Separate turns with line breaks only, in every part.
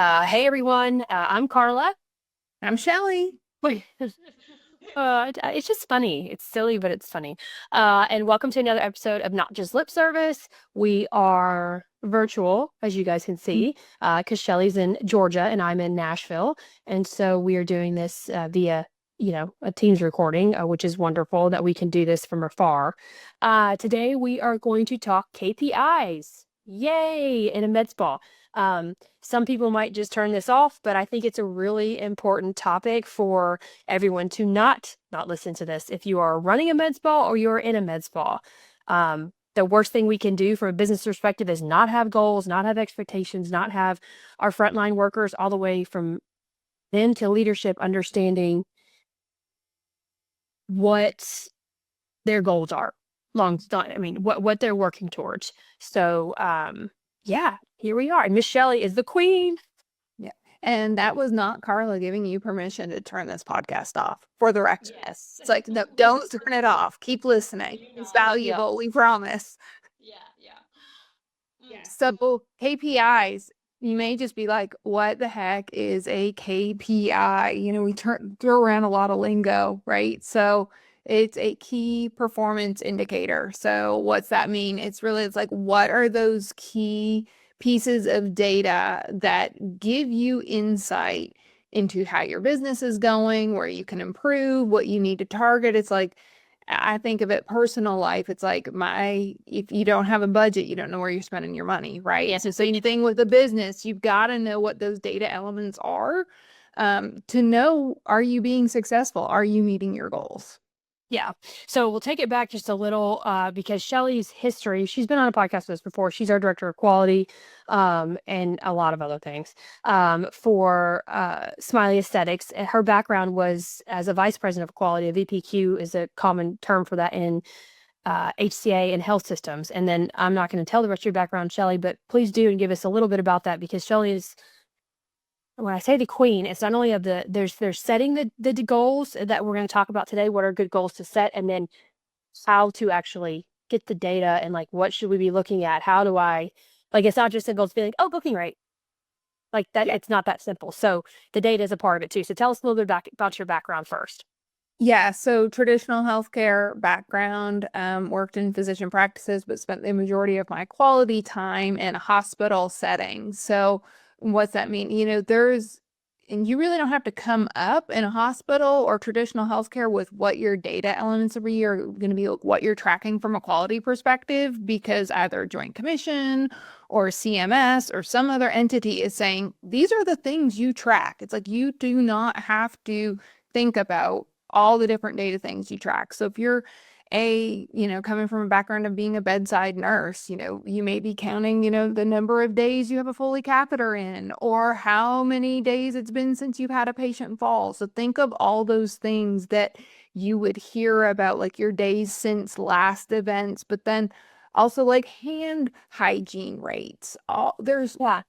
Hey everyone, I'm Carla.
I'm Shelley.
Wait, it's just funny. It's silly, but it's funny. And welcome to another episode of Not Just Lip Service. We are virtual, as you guys can see, because Shelley's in Georgia and I'm in Nashville, and so we are doing this via, a Teams recording, which is wonderful that we can do this from afar. Today we are going to talk KPIs. Yay! In a med spa. Some people might just turn this off, but I think it's a really important topic for everyone to not listen to this. If you are running a med spa or you're in a med spa, the worst thing we can do from a business perspective is not have goals, not have expectations, not have our frontline workers all the way from then to leadership understanding what their goals are what they're working towards. So yeah, here we are. And Miss Shelley is the queen.
Yeah. And that was not Carla giving you permission to turn this podcast off, for the record.
Yes.
It's like, no, don't turn it off. Keep listening. It's
Yeah.
valuable. We promise.
Yeah. Yeah.
Yeah. So KPIs, you may just be like, what the heck is a KPI? We throw around a lot of lingo, right? So it's a key performance indicator. So what's that mean? It's like, what are those key pieces of data that give you insight into how your business is going, where you can improve, what you need to target? It's like, I think of it personal life. It's like if you don't have a budget, you don't know where you're spending your money, right?
Yeah.
So same thing with the business. You've got to know what those data elements are, to know, are you being successful? Are you meeting your goals?
Yeah. So we'll take it back just a little because Shelley's history, she's been on a podcast with us before. She's our director of quality and a lot of other things for Smiley Aesthetics. And her background was as a vice president of quality. A VPQ is a common term for that in HCA and health systems. And then I'm not going to tell the rest of your background, Shelley, but please do and give us a little bit about that because Shelley is, when I say the queen, it's not only of there's setting the goals that we're going to talk about today, what are good goals to set, and then how to actually get the data and like what should we be looking at? How do I like it's not just simple as feeling, oh, booking rate. Like that,
Yeah.
it's not that simple. So the data is a part of it too. So tell us a little bit about your background first.
Yeah, so traditional healthcare background, worked in physician practices, but spent the majority of my quality time in a hospital setting. So what's that mean? And you really don't have to come up in a hospital or traditional healthcare with what your data elements are going to be, what you're tracking from a quality perspective, because either Joint Commission or CMS or some other entity is saying, these are the things you track. It's like you do not have to think about all the different data things you track. So if you're coming from a background of being a bedside nurse, you may be counting, the number of days you have a Foley catheter in, or how many days it's been since you've had a patient fall. So think of all those things that you would hear about, like your days since last events, but then also like hand hygiene rates. There's
Yeah.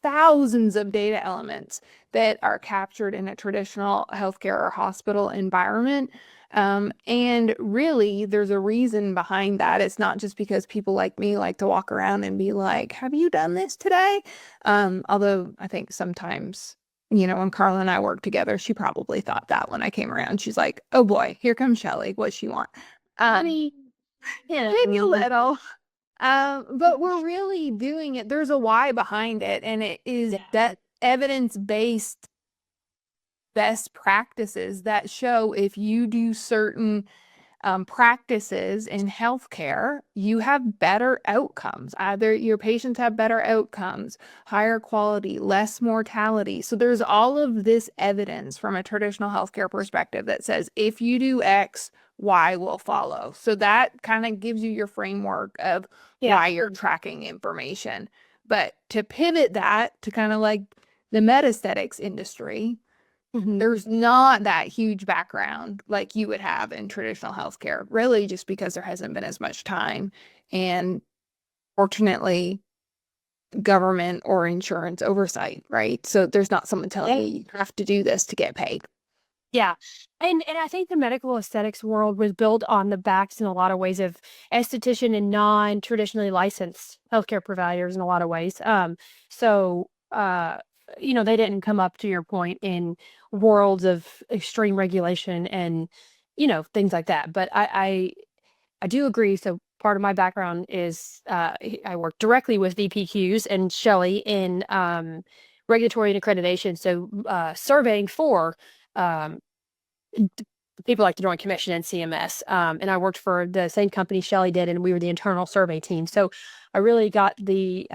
thousands of data elements that are captured in a traditional healthcare or hospital environment. And really, there's a reason behind that. It's not just because people like me like to walk around and be like, have you done this today? Although I think sometimes, when Carla and I worked together, she probably thought that when I came around. She's like, oh boy, here comes Shelley. What's she want? Um,
Maybe, yeah.
Maybe a little. But we're really doing it. There's a why behind it, and it is
Yeah.
that evidence-based best practices that show if you do certain practices in healthcare, you have better outcomes. Either your patients have better outcomes, higher quality, less mortality. So there's all of this evidence from a traditional healthcare perspective that says if you do X, Y will follow. So that kind of gives you your framework of
Yeah.
why you're tracking information. But to pivot that to kind of like the med aesthetics industry,
Hmm.
there's not that huge background like you would have in traditional healthcare, really just because there hasn't been as much time and fortunately government or insurance oversight, right? So there's not someone telling
Yeah.
you you have to do this to get paid.
Yeah. And I think the medical aesthetics world was built on the backs in a lot of ways of esthetician and non-traditionally licensed healthcare providers in a lot of ways. So they didn't come up, to your point, in worlds of extreme regulation and, things like that. But I do agree. So part of my background is I work directly with VPQs and Shelley in regulatory and accreditation. So surveying for um, people like the Joint Commission and CMS. And I worked for the same company Shelley did, and we were the internal survey team. So I really got the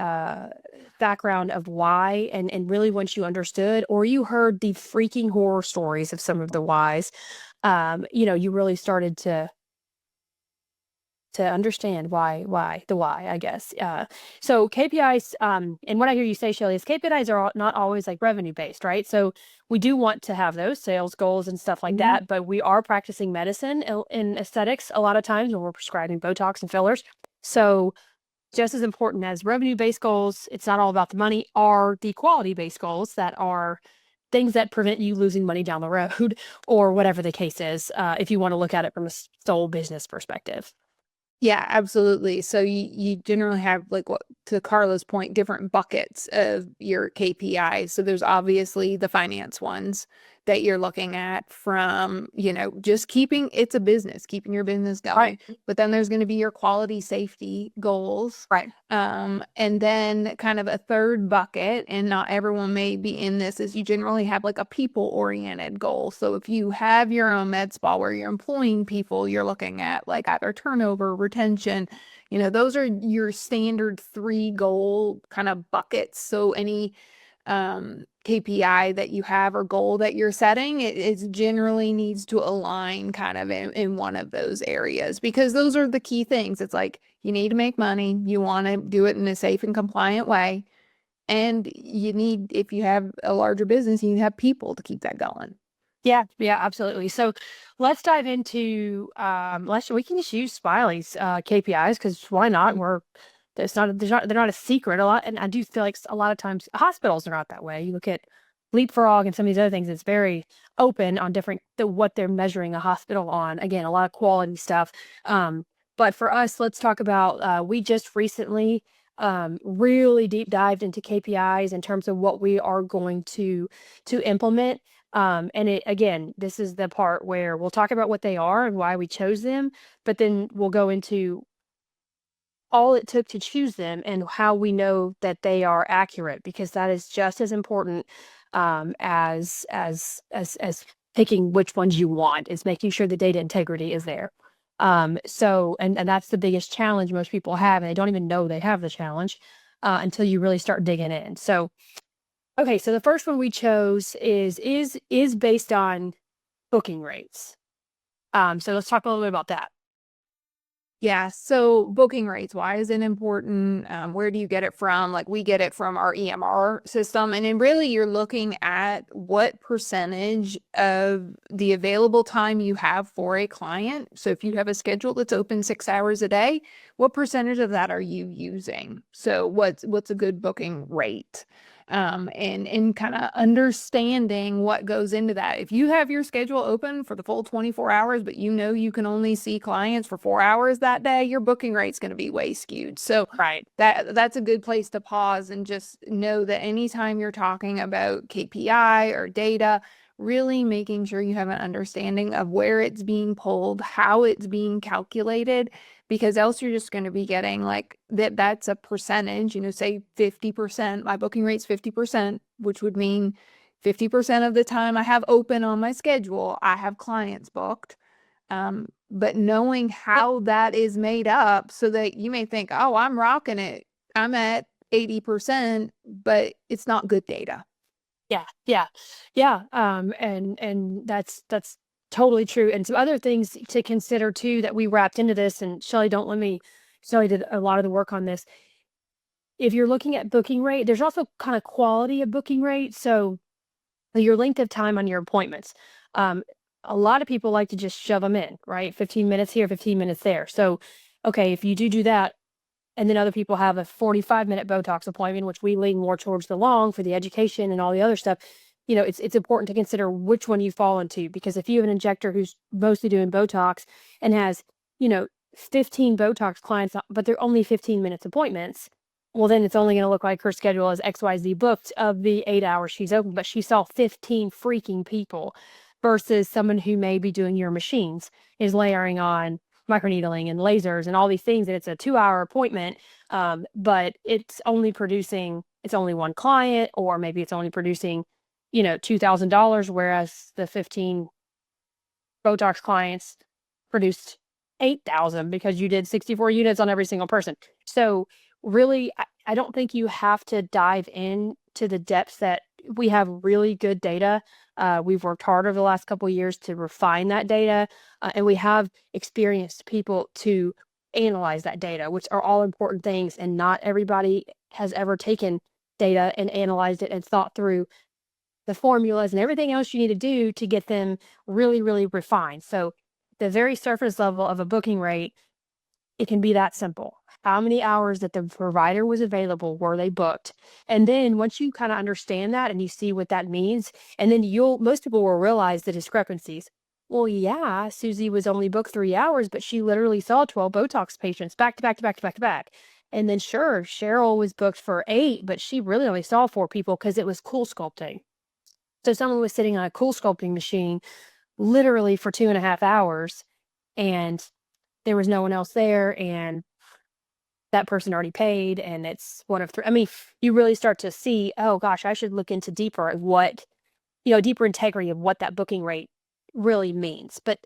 background of why, and really once you understood or you heard the freaking horror stories of some of the whys, you really started to understand why, I guess. So KPIs, and what I hear you say, Shelley, is KPIs are not always like revenue based, right? So we do want to have those sales goals and stuff like
Mhm.
that, but we are practicing medicine in aesthetics a lot of times when we're prescribing Botox and fillers. So just as important as revenue based goals, it's not all about the money, are the quality based goals that are things that prevent you losing money down the road or whatever the case is, if you want to look at it from a sole business perspective.
Yeah, absolutely. So you generally have, like, what, to Carla's point, different buckets of your KPIs. So there's obviously the finance ones that you're looking at from, just keeping it's a business, keeping your business going.
Right.
But then there's going to be your quality safety goals.
Right.
And then kind of a third bucket, and not everyone may be in this, is you generally have like a people-oriented goal. So if you have your own med spa where you're employing people, you're looking at like either turnover, retention, those are your standard three goal kind of buckets. So any KPI that you have or goal that you're setting, it generally needs to align kind of in one of those areas, because those are the key things. It's like you need to make money, you want to do it in a safe and compliant way, and if you have a larger business, you have people to keep that going.
Yeah, yeah, absolutely. So let's dive into we can just use Smiley's KPIs, because why not? They're not a secret a lot, and I do feel like a lot of times hospitals are not that way. You look at Leapfrog and some of these other things, it's very open on what they're measuring a hospital on. Again, a lot of quality stuff. But for us, let's talk about we just recently really deep dived into KPIs in terms of what we are going to implement. And again, this is the part where we'll talk about what they are and why we chose them, but then we'll go into all it took to choose them and how we know that they are accurate, because that is just as important as picking which ones you want, is making sure the data integrity is there. And that's the biggest challenge most people have, and they don't even know they have the challenge until you really start digging in. So okay, so the first one we chose is based on booking rates. So let's talk a little bit about that.
Yeah, so booking rates, why is it important? Where do you get it from? Like, we get it from our EMR system. And then really you're looking at what percentage of the available time you have for a client. So if you have a schedule that's open 6 hours a day, what percentage of that are you using? So what's a good booking rate? And kind of understanding what goes into that. If you have your schedule open for the full 24 hours, but you can only see clients for 4 hours that day, your booking rate's going to be way skewed. So
Right.
that's a good place to pause and just know that anytime you're talking about KPI or data, really making sure you have an understanding of where it's being pulled, how it's being calculated, because else you're just going to be getting like that's a percentage, say 50%, my booking rate's 50%, which would mean 50% of the time I have open on my schedule, I have clients booked. But knowing
Yep.
how that is made up, so that you may think, oh, I'm rocking it, I'm at 80%, but it's not good data.
Yeah. Yeah. Yeah. And that's totally true. And some other things to consider too that we wrapped into this, and Shelley did a lot of the work on this. If you're looking at booking rate, there's also kind of quality of booking rate. So your length of time on your appointments. Um, a lot of people like to just shove them in, right? 15 minutes here, 15 minutes there. So, okay, if you do that, and then other people have a 45-minute Botox appointment, which we lean more towards the long for the education and all the other stuff. It's important to consider which one you fall into, because if you have an injector who's mostly doing Botox and has, you know, 15 Botox clients, but they're only 15 minutes appointments, well, then it's only going to look like her schedule is XYZ booked of the 8 hours she's open, but she saw 15 freaking people versus someone who may be doing your machines is layering on microneedling and lasers and all these things. And it's a 2 hour appointment, but it's only one client, or maybe it's only producing, $2,000, whereas the 15 Botox clients produced 8,000 because you did 64 units on every single person. So really, I don't think you have to dive in to the depths that we have really good data. We've worked hard over the last couple of years to refine that data, and we have experienced people to analyze that data, which are all important things. And not everybody has ever taken data and analyzed it and thought through the formulas and everything else you need to do to get them really, really refined. So the very surface level of a booking rate, it can be that simple. How many hours that the provider was available were they booked? And then once you kind of understand that and you see what that means, and then most people will realize the discrepancies. Well, yeah, Susie was only booked 3 hours, but she literally saw 12 Botox patients back to back to back to back to back. And then sure, Cheryl was booked for 8, but she really only saw 4 people because it was cool sculpting. So someone was sitting on a cool sculpting machine literally for 2.5 hours, and there was no one else there, and that person already paid, and it's one of three. I mean, you really start to see, oh gosh, I should look into deeper at deeper integrity of what that booking rate really means. But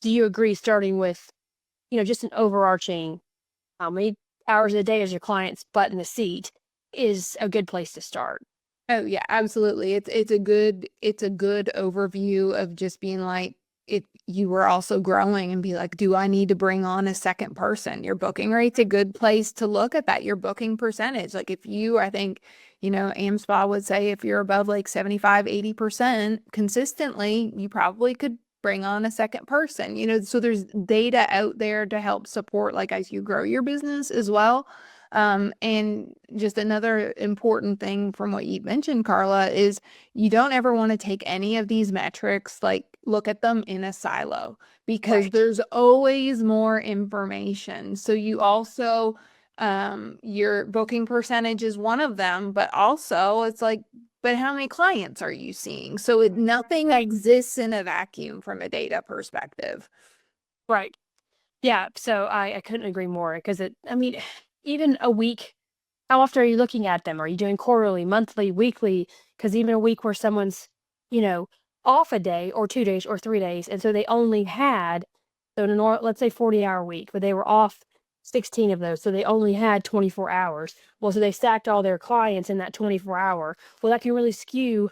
do you agree, starting with, just an overarching, how many hours a day is your client's butt in the seat is a good place to start?
Oh yeah, absolutely. It's a good overview of just being like, if you were also growing and be like, do I need to bring on a second person? Your booking rate's a good place to look at that. Your booking percentage. Like if you, I think, AmSpa would say if you're above like 75, 80% consistently, you probably could bring on a second person. So there's data out there to help support like as you grow your business as well. And just another important thing from what you mentioned, Carla, is you don't ever want to take any of these metrics, like look at them in a silo because
Right.
there's always more information. So you also, your booking percentage is one of them, but also it's like, but how many clients are you seeing? So nothing exists in a vacuum from a data perspective.
Right. Yeah. So I couldn't agree more because I mean, even a week, how often are you looking at them? Are you doing quarterly, monthly, weekly? Because even a week where someone's, you know, off a day or 2 days or 3 days, and so they only had, so let's say 40-hour week, but they were off 16 of those, so they only had 24 hours. Well, so they stacked all their clients in that 24 hour. Well, that can really skew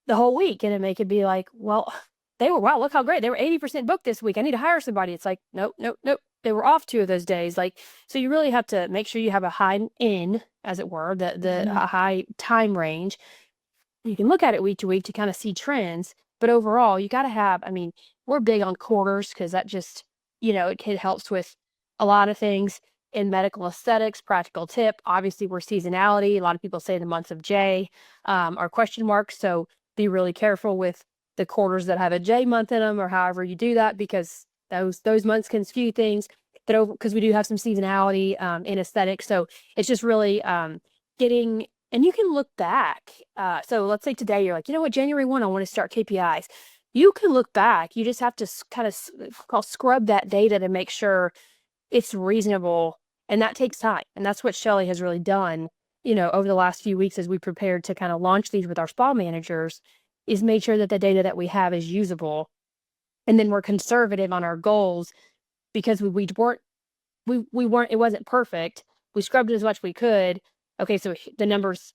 the whole week, and make it be like, well, wow, look how great. They were 80% booked this week. I need to hire somebody. It's like, nope, nope, nope. They were off 2 of those days. Like, so you really have to make sure you have a high in, as it were, a high time range. You can look at it week to week to kind of see trends, but overall, you got to have, I mean, we're big on quarters because that just, it helps with a lot of things in medical aesthetics. Practical tip, obviously, we're seasonality. A lot of people say the months of J are question marks. So be really careful with the quarters that have a J month in them, or however you do that, because those months can skew things because we do have some seasonality in aesthetics. So it's just really getting, and you can look back. So let's say today you're like, you know what, January 1, I want to start KPIs. You can look back. You just have to kind of scrub that data to make sure it's reasonable. And that takes time. And that's what Shelley has really done, over the last few weeks as we prepared to kind of launch these with our spa managers, is made sure that the data that we have is usable. And then we're conservative on our goals because we weren't, it wasn't perfect. We scrubbed it as much as we could. Okay, so the numbers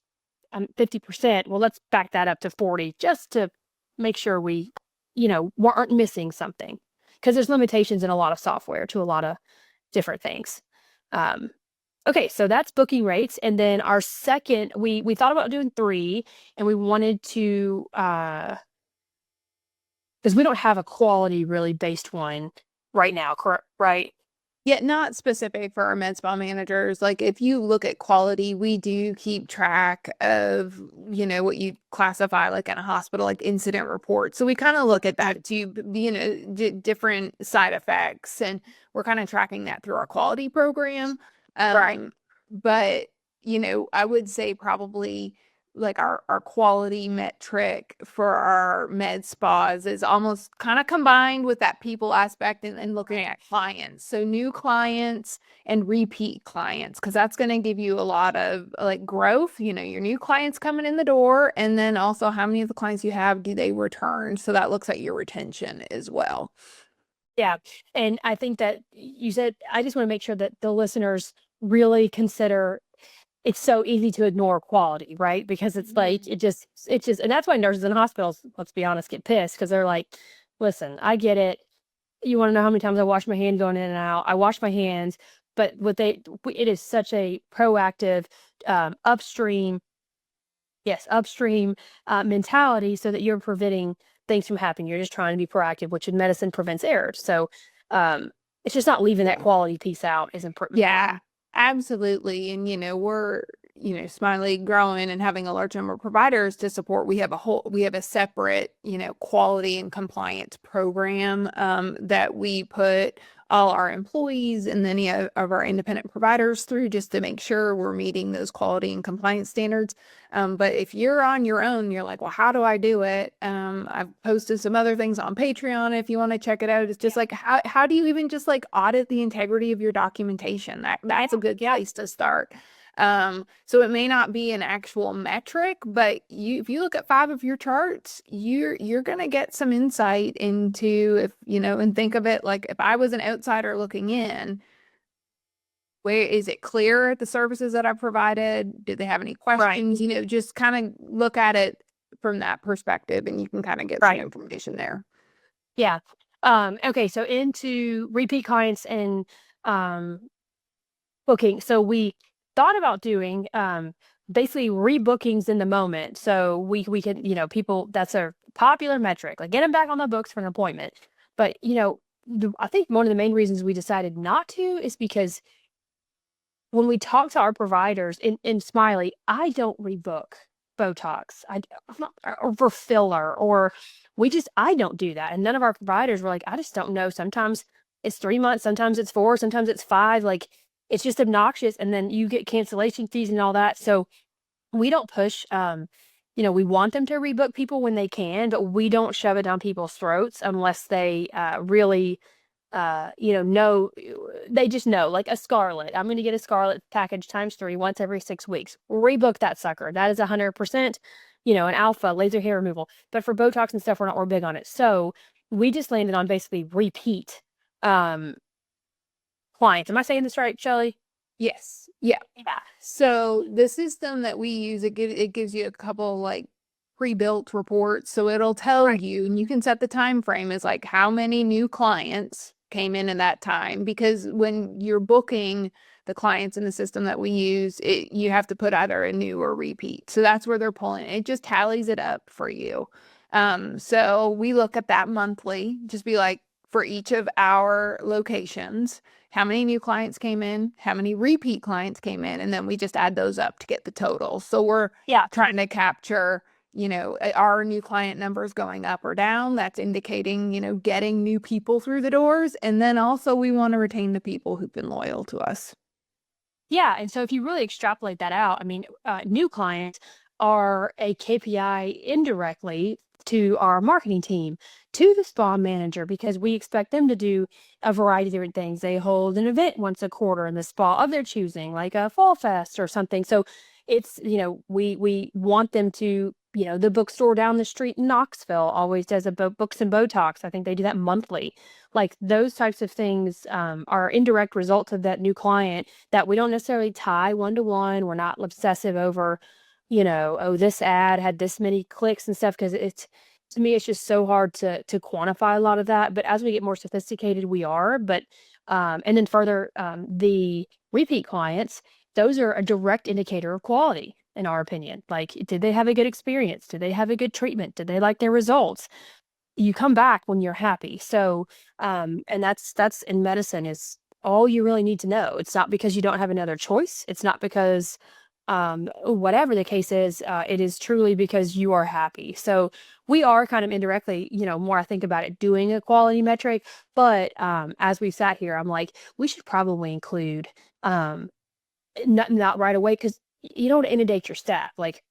50%. Well, let's back that up to 40 just to make sure we, aren't missing something, because there's limitations in a lot of software to a lot of different things. Um, okay, so that's booking rates. And then our second, we thought about doing 3, and we wanted to, because we don't have a quality really based one right now, correct? Right?
Yet not specific for our med spa managers. Like if you look at quality, we do keep track of, what you classify like in a hospital, like incident reports. So we kind of look at that too, different side effects, and we're kind of tracking that through our quality program.
Right.
But I would say probably like our quality metric for our med spas is almost kind of combined with that people aspect and looking at clients. So new clients and repeat clients, because that's going to give you a lot of like growth, your new clients coming in the door, and then also how many of the clients you have, do they return? So that looks at your retention as well.
Yeah. And I think that you said, I just want to make sure that the listeners really consider it's so easy to ignore quality, right? Because it's like, and that's why nurses in hospitals, let's be honest, get pissed because they're like, listen, I get it. You want to know how many times I wash my hands going in and out? I wash my hands, but it is such a proactive, upstream, yes, upstream mentality so that you're preventing things from happening. You're just trying to be proactive, which in medicine prevents errors. So it's just not leaving that quality piece out is important.
Yeah, absolutely. And we're, Smiley growing and having a large number of providers to support. We have a separate, quality and compliance program that we put all our employees and any of our independent providers through just to make sure we're meeting those quality and compliance standards. But if you're on your own, you're like, well, how do I do it? I've posted some other things on Patreon if you want to check it out. It's just like, how do you even just like audit the integrity of your documentation? That's a good place to start. So it may not be an actual metric, but if you look at 5 of your charts, you're gonna get some insight into if, and think of it like if I was an outsider looking in, where is it clear the services that I provided? Do they have any
Right.
questions? Just kind of look at it from that perspective and you can kind of get some
Right.
information there.
Yeah. Okay. So into repeat clients and um, booking. So we thought about doing basically rebookings in the moment. So we can, people, that's a popular metric, like get them back on the books for an appointment. But, I think one of the main reasons we decided not to is because when we talk to our providers in Smiley, I don't rebook Botox. I'm not, or for filler, or I don't do that. And none of our providers were like, I just don't know. Sometimes it's 3 months, sometimes it's 4, sometimes it's 5. Like it's just obnoxious. And then you get cancellation fees and all that. So we don't push, we want them to rebook people when they can, but we don't shove it down people's throats unless they really know they just know, like a Scarlet. I'm going to get a Scarlet package times 3 once every 6 weeks. Rebook that sucker. That is 100%, an alpha laser hair removal. But for Botox and stuff, we're big on it. So we just landed on basically repeat um clients. Am I saying this right, Shelley?
Yes. Yeah.
Yeah.
So the system that we use, it gives you a couple like pre-built reports. So it'll tell
Right.
you, and you can set the time frame as like how many new clients came in that time. Because when you're booking the clients in the system that we use, you have to put either a new or repeat. So that's where they're pulling. It just tallies it up for you. So we look at that monthly, just be like for each of our locations how many new clients came in, how many repeat clients came in, and then we just add those up to get the total. So we're
Yeah.
trying to capture, our new client numbers going up or down. That's indicating, getting new people through the doors. And then also we want to retain the people who've been loyal to us.
Yeah, and so if you really extrapolate that out, I mean, new clients are a KPI indirectly to our marketing team, to the spa manager, because we expect them to do a variety of different things. They hold an event once a quarter in the spa of their choosing, like a fall fest or something. So it's, we want them to, the bookstore down the street in Knoxville always does a books and Botox. I think they do that monthly. Like those types of things are indirect results of that new client that we don't necessarily tie one to one. We're not obsessive over, oh, this ad had this many clicks and stuff because it's to me it's just so hard to quantify a lot of that. But as we get more sophisticated, we are. But and then further, the repeat clients, those are a direct indicator of quality, in our opinion. Like, did they have a good experience? Did they have a good treatment? Did they like their results? You come back when you're happy. So, and that's in medicine is all you really need to know. It's not because you don't have another choice. It's not because, whatever the case is, it is truly because you are happy. So we are kind of indirectly, more I think about it, doing a quality metric. But as we sat here, I'm like, we should probably include, not right away because you don't inundate your staff. Like,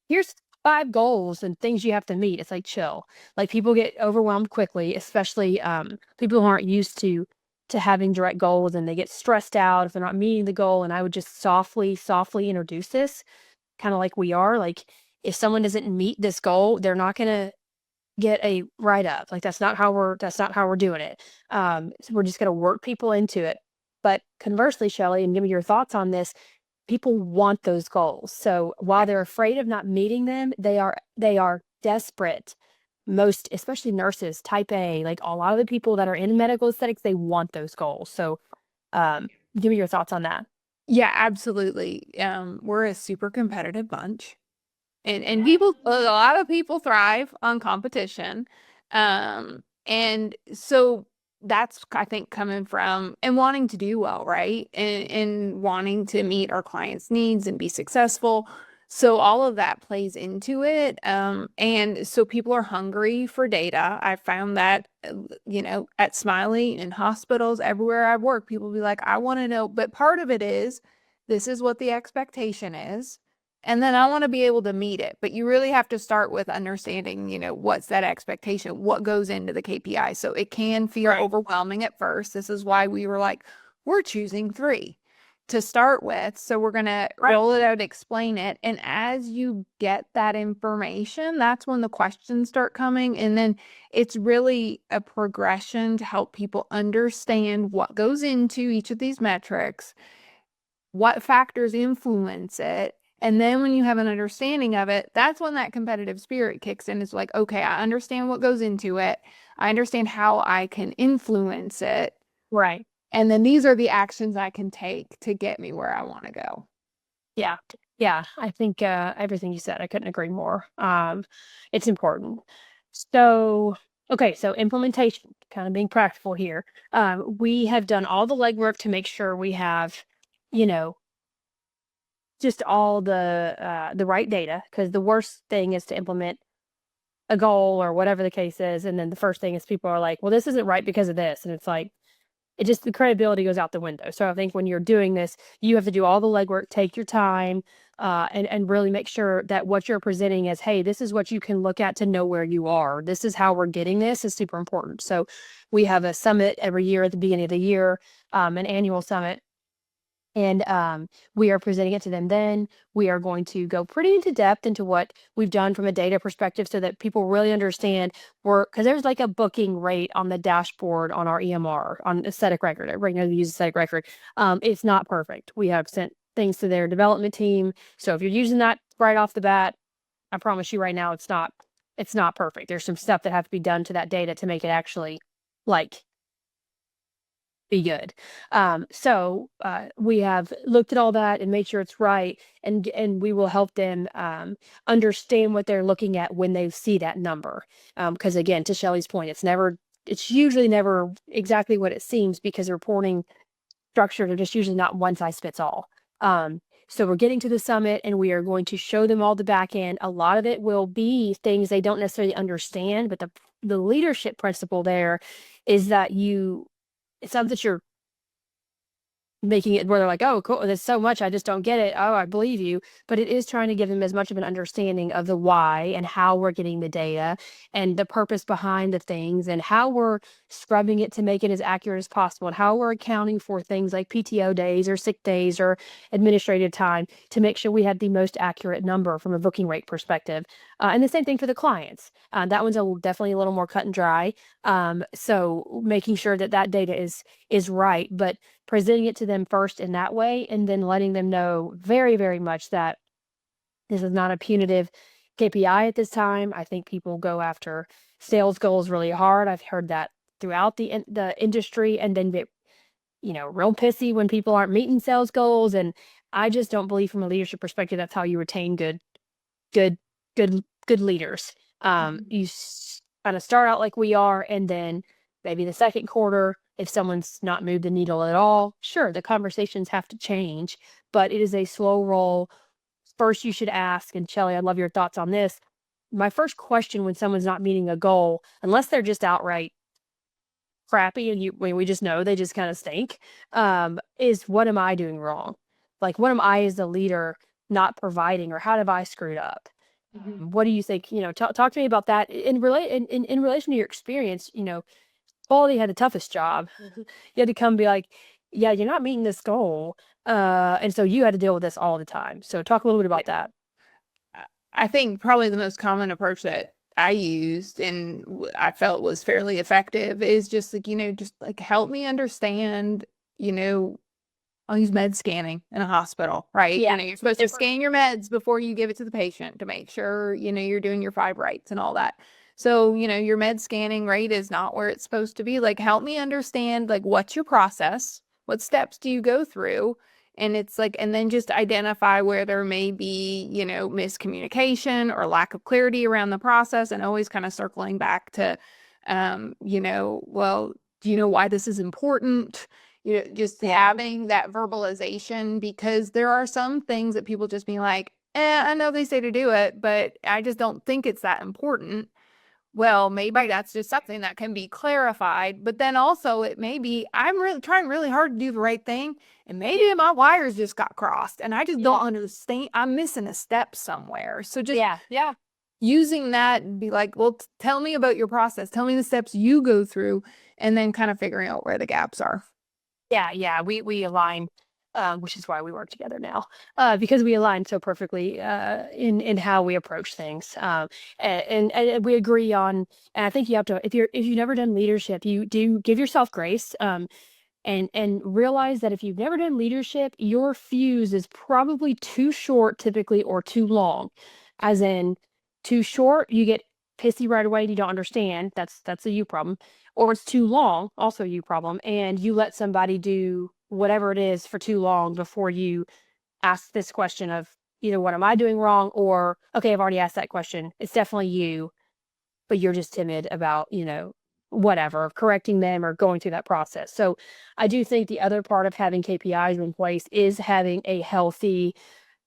here's 5 goals and things you have to meet. It's like, chill. Like, people get overwhelmed quickly, especially people who aren't used to having direct goals, and they get stressed out if they're not meeting the goal. And I would just softly introduce this, kind of like we are. Like, if someone doesn't meet this goal, they're not gonna get a write up. Like, that's not how we're doing it. So we're just gonna work people into it. But conversely, Shelley, and give me your thoughts on this, people want those goals. So while they're afraid of not meeting them, they are desperate. Most, especially nurses, type A, like a lot of the people that are in medical aesthetics, they want those goals. So give me your thoughts on that.
Yeah, absolutely. We're a super competitive bunch. And people, a lot of people thrive on competition. And so that's, I think, coming from and wanting to do well, right? And wanting to meet our clients' needs and be successful. So all of that plays into it. And so people are hungry for data. I found that, at Smiley, in hospitals, everywhere I've worked, people be like, I want to know. But part of it is, this is what the expectation is. And then I want to be able to meet it. But you really have to start with understanding, what's that expectation? What goes into the KPI? So it can feel
Right.
overwhelming at first. This is why we were like, we're choosing 3 to start with. So we're going to
Right.
roll it out, explain it. And as you get that information, that's when the questions start coming. And then it's really a progression to help people understand what goes into each of these metrics, what factors influence it. And then when you have an understanding of it, that's when that competitive spirit kicks in. It's like, okay, I understand what goes into it. I understand how I can influence it.
Right.
And then these are the actions I can take to get me where I want to go.
Yeah. Yeah. I think everything you said, I couldn't agree more. It's important. So, okay, so implementation, kind of being practical here. We have done all the legwork to make sure we have, you know, just all the right data, because the worst thing is to implement a goal or whatever the case is, and then the first thing is people are like, well, this isn't right because of this, and it's like, it just, the credibility goes out the window. So I think when you're doing this, you have to do all the legwork, take your time, and really make sure that what you're presenting is, hey, this is what you can look at to know where you are. This is how we're getting this, is super important. So we have a summit every year at the beginning of the year, an annual summit, and we are presenting it to them. Then we are going to go pretty into depth into what we've done from a data perspective, so that people really understand, because there's like a booking rate on the dashboard on our EMR, on aesthetic record. Everybody knows we use aesthetic record. It's not perfect. We have sent things to their development team. So if you're using that right off the bat, I promise you right now, it's not perfect. There's some stuff that have to be done to that data to make it actually, like, be good. So we have looked at all that and made sure it's right, and we will help them understand what they're looking at when they see that number. Because again, to Shelley's point, it's usually never exactly what it seems, because reporting structures are just usually not one size fits all. So we're getting to the summit, and we are going to show them all the back end. A lot of it will be things they don't necessarily understand, but the leadership principle there is that it's not that you're making it where they're like, oh, cool, there's so much, I just don't get it. Oh, I believe you. But it is trying to give them as much of an understanding of the why and how we're getting the data and the purpose behind the things, and how we're scrubbing it to make it as accurate as possible, and how we're accounting for things like PTO days or sick days or administrative time to make sure we have the most accurate number from a booking rate perspective. And the same thing for the clients. That one's definitely a little more cut and dry. So making sure that that data is right, but presenting it to them first in that way, and then letting them know very, very much that this is not a punitive KPI at this time. I think people go after sales goals really hard. I've heard that throughout the industry, and then get, real pissy when people aren't meeting sales goals. And I just don't believe, from a leadership perspective, that's how you retain good good leaders. You kind of start out like we are, and then maybe the second quarter, if someone's not moved the needle at all, sure, the conversations have to change, but it is a slow roll. First, you should ask, and Shelley, I'd love your thoughts on this. My first question when someone's not meeting a goal, unless they're just outright crappy, and we just know they just kind of stink, is, what am I doing wrong? Like, what am I as the leader not providing, or how have I screwed up?
Mhm.
What do you think? Talk to me about that in relation to your experience. Quality had the toughest job. You had to come be like, yeah, you're not meeting this goal. And so you had to deal with this all the time. So talk a little bit
Yeah.
about that.
I think probably the most common approach that I used and I felt was fairly effective is just like, just like help me understand, you know, I'll use med scanning in a hospital, right?
Yeah.
You're supposed to scan your meds before you give it to the patient to make sure, you're doing your five rights and all that. So, your med scanning rate is not where it's supposed to be. Like, help me understand, like, what's your process? What steps do you go through? And it's like, and then just identify where there may be, miscommunication or lack of clarity around the process, and always kind of circling back to, well, do you know why this is important? Just having that verbalization, because there are some things that people just be like, I know they say to do it, but I just don't think it's that important. Well, maybe that's just something that can be clarified, but then also it may be I'm really trying really hard to do the right thing, and maybe my wires just got crossed, and I just don't understand. I'm missing a step somewhere. So just
Yeah.
using that and be like, well, tell me about your process. Tell me the steps you go through, and then kind of figuring out where the gaps are.
Yeah. We align, which is why we work together now, because we align so perfectly in how we approach things. And we agree on. And I think you have to, if you've never done leadership, you do give yourself grace. And realize that if you've never done leadership, your fuse is probably too short typically, or too long. As in, too short, you get pissy right away and you don't understand. That's a you problem. Or it's too long, also a you problem, and you let somebody do whatever it is for too long before you ask this question of either what am I doing wrong, or okay, I've already asked that question. It's definitely you, but you're just timid about, whatever, correcting them or going through that process. So I do think the other part of having KPIs in place is having a healthy,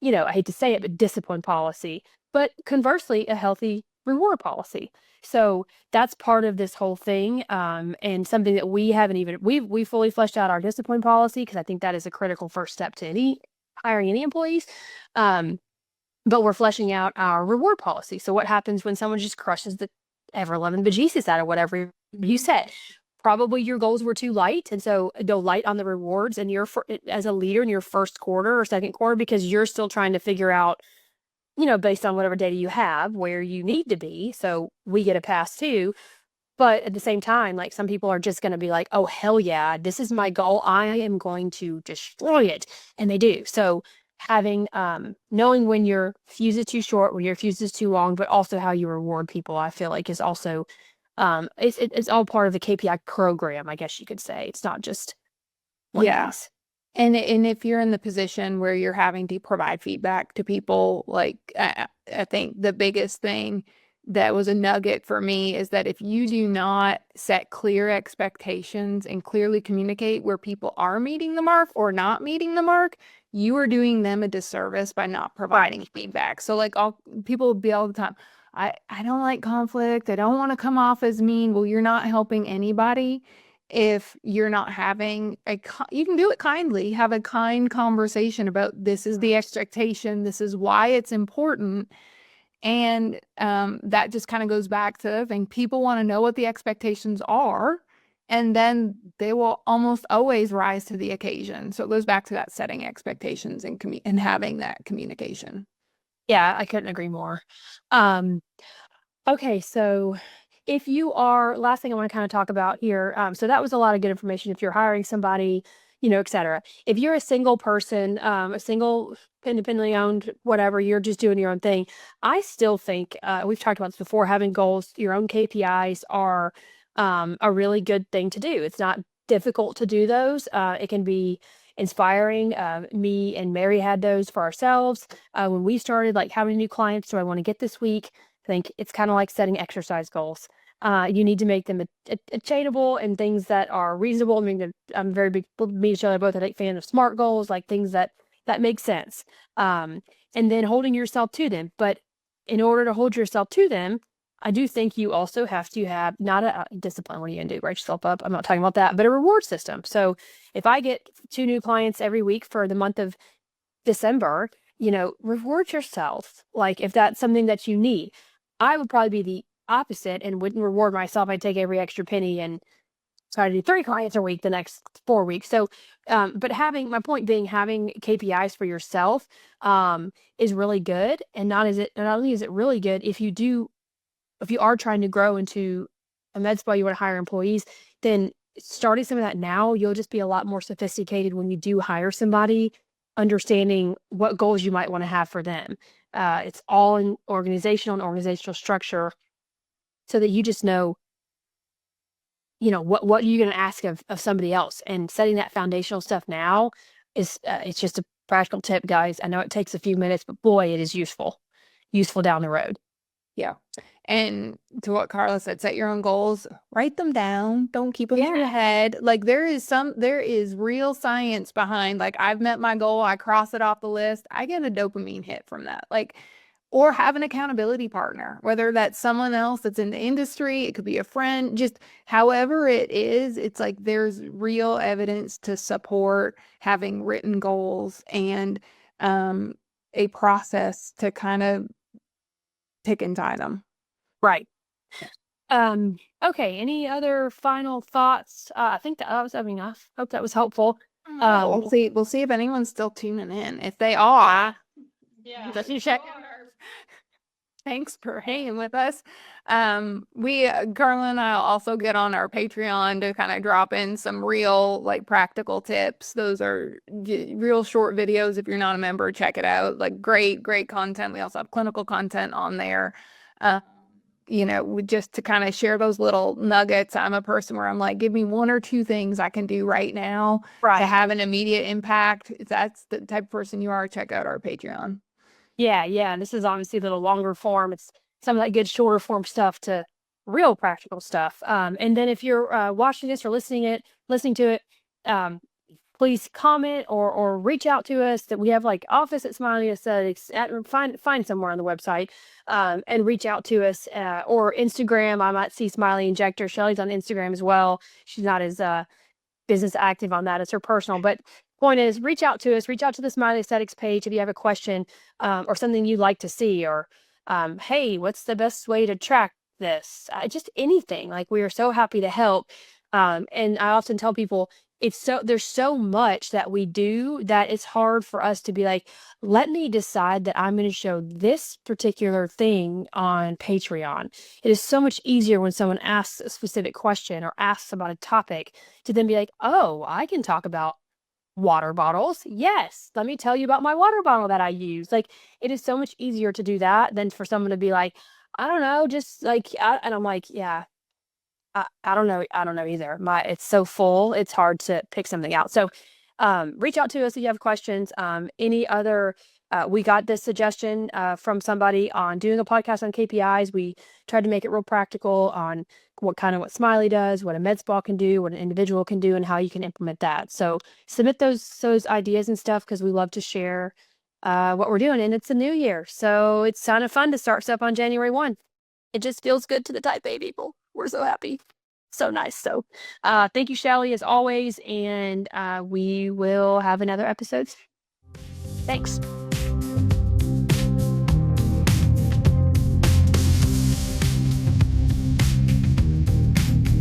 I hate to say it, but discipline policy, but conversely, a healthy reward policy. So that's part of this whole thing. And something that we haven't even, we fully fleshed out our discipline policy, because I think that is a critical first step to hiring any employees. But we're fleshing out our reward policy. So what happens when someone just crushes the ever loving bejesus out of whatever you said? Probably your goals were too light, and so go light on the rewards. And you're as a leader in your first quarter or second quarter, because you're still trying to figure out, based on whatever data you have, where you need to be. So we get a pass too. But at the same time, like, some people are just going to be like, oh, hell yeah, this is my goal. I am going to destroy it. And they do. So having, knowing when your fuse is too short, when your fuse is too long, but also how you reward people, I feel like is also, it's all part of the KPI program, I guess you could say. It's not just one
Yeah.
piece.
And if you're in the position where you're having to provide feedback to people, like I think the biggest thing that was a nugget for me is that if you do not set clear expectations and clearly communicate where people are meeting the mark or not meeting the mark, you are doing them a disservice by not providing feedback. So like all people will be all the time, I don't like conflict. I don't want to come off as mean. Well, you're not helping anybody if you're not having you can do it kindly, have a kind conversation about this is the expectation, this is why it's important. And that just kind of goes back to the thing. People want to know what the expectations are, and then they will almost always rise to the occasion. So it goes back to that setting expectations and having that communication.
Yeah, I couldn't agree more. Um, Okay, so if you are, last thing I want to kind of talk about here. So that was a lot of good information. If you're hiring somebody, et cetera. If you're a single person, a single independently owned, whatever, you're just doing your own thing. I still think, we've talked about this before, having goals, your own KPIs are a really good thing to do. It's not difficult to do those. It can be inspiring. Me and Mary had those for ourselves when we started, like, how many new clients do I want to get this week? Think it's kind of like setting exercise goals. You need to make them attainable and things that are reasonable. I mean, I'm very big, me and Shelley are both a big fan of SMART goals, like things that make sense. Um, and then holding yourself to them. But in order to hold yourself to them, I do think you also have to have not a discipline. What are you gonna do? Write yourself up? I'm not talking about that, but a reward system. So if I get 2 new clients every week for the month of December, reward yourself. Like if that's something that you need. I would probably be the opposite and wouldn't reward myself. I'd take every extra penny and try to do 3 clients a week the next 4 weeks. So, but my point being, having KPIs for yourself is really good. And not only is it really good, if you are trying to grow into a med spa, you want to hire employees, then starting some of that now, you'll just be a lot more sophisticated when you do hire somebody, understanding what goals you might want to have for them. It's all in organizational structure, so that you just know, what you're going to ask of somebody else, and setting that foundational stuff now is it's just a practical tip, guys. I know it takes a few minutes, but boy, it is useful down the road.
Yeah. And to what Carla said, set your own goals, write them down, don't keep them in your head. Like there is real science behind, like I've met my goal, I cross it off the list, I get a dopamine hit from that. Like, or have an accountability partner, whether that's someone else that's in the industry, it could be a friend, just however it is, it's like there's real evidence to support having written goals and a process to kind of tick and tie them.
Right. Okay. Any other final thoughts? I think that was, I mean, I hope that was helpful.
We'll see if anyone's still tuning in. If they are,
Yeah. Check.
Thanks for hanging with us. Carla and I'll also get on our Patreon to kind of drop in some real, like, practical tips. Those are real short videos. If you're not a member, check it out. Like, great content. We also have clinical content on there. Just to kind of share those little nuggets. I'm a person where I'm like, give me one or two things I can do right now to have an immediate impact. If that's the type of person you are, check out our Patreon.
Yeah. And this is obviously a little longer form. It's some of that good shorter form stuff to real practical stuff. And then if you're watching this or listening to it, please comment or reach out to us. That we have like office at Smiley Aesthetics. Find somewhere on the website, and reach out to us, or Instagram. I might see Smiley Injector. Shelley's on Instagram as well. She's not as business active on that. It's her personal. But point is, reach out to us. Reach out to the Smiley Aesthetics page if you have a question, or something you'd like to see, or hey, what's the best way to track this? Just anything. Like, we are so happy to help. And I often tell people, there's so much that we do that it's hard for us to be like, let me decide that I'm going to show this particular thing on Patreon. It is so much easier when someone asks a specific question or asks about a topic to then be like, oh, I can talk about water bottles. Yes, let me tell you about my water bottle that I use. Like, it is so much easier to do that than for someone to be like, I don't know, just like, and I'm like, yeah, I don't know. I don't know either. It's so full. It's hard to pick something out. So, reach out to us if you have questions. Any other, we got this suggestion from somebody on doing a podcast on KPIs. We tried to make it real practical on what Smiley does, what a med spa can do, what an individual can do, and how you can implement that. So submit those ideas and stuff, because we love to share what we're doing. And it's a new year, so it's kind of fun to start stuff on January 1. It just feels good to the type A people. We're so happy. So nice. So thank you, Shelley, as always. And we will have another episode. Thanks.